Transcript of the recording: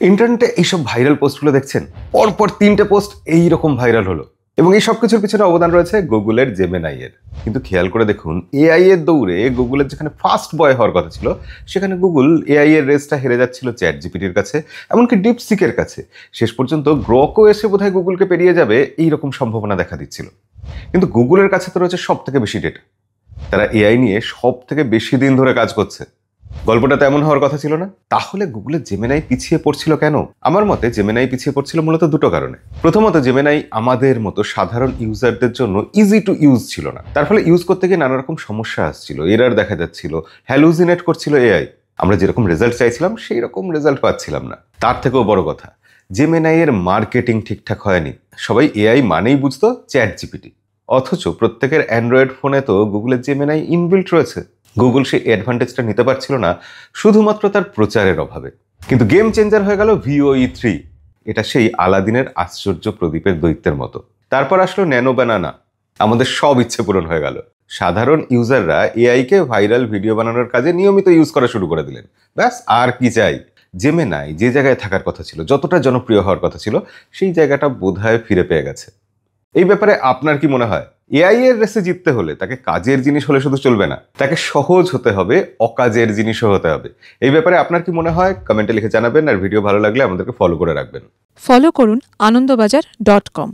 ইন্টারনেটে এইসব ভাইরাল পোস্টগুলো দেখছেন, পরপর 3টে পোস্ট এইরকম ভাইরাল হলো এবং এই সব কিছুর পিছনে অবদান রয়েছে গুগলের জেমিনাই এর। কিন্তু খেয়াল করে দেখুন, এআই এর দৌড়ে গুগলের যেখানে ফার্স্ট বয় হওয়ার কথা ছিল, সেখানে গুগল এআই এর রেসটা হেরে যাচ্ছিল চ্যাট জিপিটির কাছে, এমনকি ডিপসিকের কাছে। শেষ পর্যন্ত গ্রকও এসে বোধহয় গুগলকে পেরিয়ে যাবে এইরকম সম্ভাবনা দেখা দিচ্ছিল। কিন্তু গুগলের কাছে তো রয়েছে সব থেকে বেশি ডেটা, তারা এআই নিয়ে সব থেকে বেশি দিন ধরে কাজ করছে। গল্পটা তেমন হওয়ার কথা ছিল না। তাহলে গুগলের জেমিনাই পিছিয়ে পড়ছিল কেন? আমার মতে জেমিনাই পিছিয়ে পড়ছিল মূলত দুটো কারণে। প্রথমত, জেমিনাই আমাদের মতো সাধারণ ইউজারদের জন্য ইজি টু ইউজ ছিল না। তার ফলে ইউজ করতে গিয়ে নানা রকম সমস্যা আসছিল, এরার দেখা যাচ্ছিল, হ্যালুজিনেট করছিল এআই। আমরা যেরকম রেজাল্ট চাইছিলাম সেই রকম রেজাল্ট পাচ্ছিলাম না। তার থেকেও বড় কথা, জেমিনাই এর মার্কেটিং ঠিকঠাক হয়নি। সবাই এআই মানেই বুঝতো চ্যাট জিপিটি, অথচ প্রত্যেকের অ্যান্ড্রয়েড ফোনে তো গুগলের জেমিনাই ইনবিল্ট রয়েছে। গুগল সেই অ্যাডভান্টেজটা নিতে পারছিল না শুধুমাত্র তার প্রচারের অভাবে। কিন্তু গেম চেঞ্জার হয়ে গেল VOE3। এটা সেই আলাদিনের আশ্চর্য প্রদীপের দৈত্যের মতো। তারপর আসলো ন্যানো ব্যানানা, আমাদের সব ইচ্ছে পূরণ হয়ে গেল। সাধারণ ইউজাররা এআইকে ভাইরাল ভিডিও বানানোর কাজে নিয়মিত ইউজ করা শুরু করে দিলেন। ব্যাস, আর কি চাই? জেমিনাই যে জায়গায় থাকার কথা ছিল, যতটা জনপ্রিয় হওয়ার কথা ছিল, সেই জায়গাটা বোধহয় ফিরে পেয়ে গেছে। এই ব্যাপারে আপনার কি মনে হয়? এআই এর রেসে জিততে হলে তাকে কাজের জিনিস হলে শুধু চলবে না, তাকে সহজ হতে হবে, অকাজের জিনিসও হতে হবে। এই ব্যাপারে আপনার কি মনে হয় কমেন্টে লিখে জানাবেন। আর ভিডিও ভালো লাগলে আমাদেরকে ফলো করে রাখবেন। ফলো করুন আনন্দবাজার.com।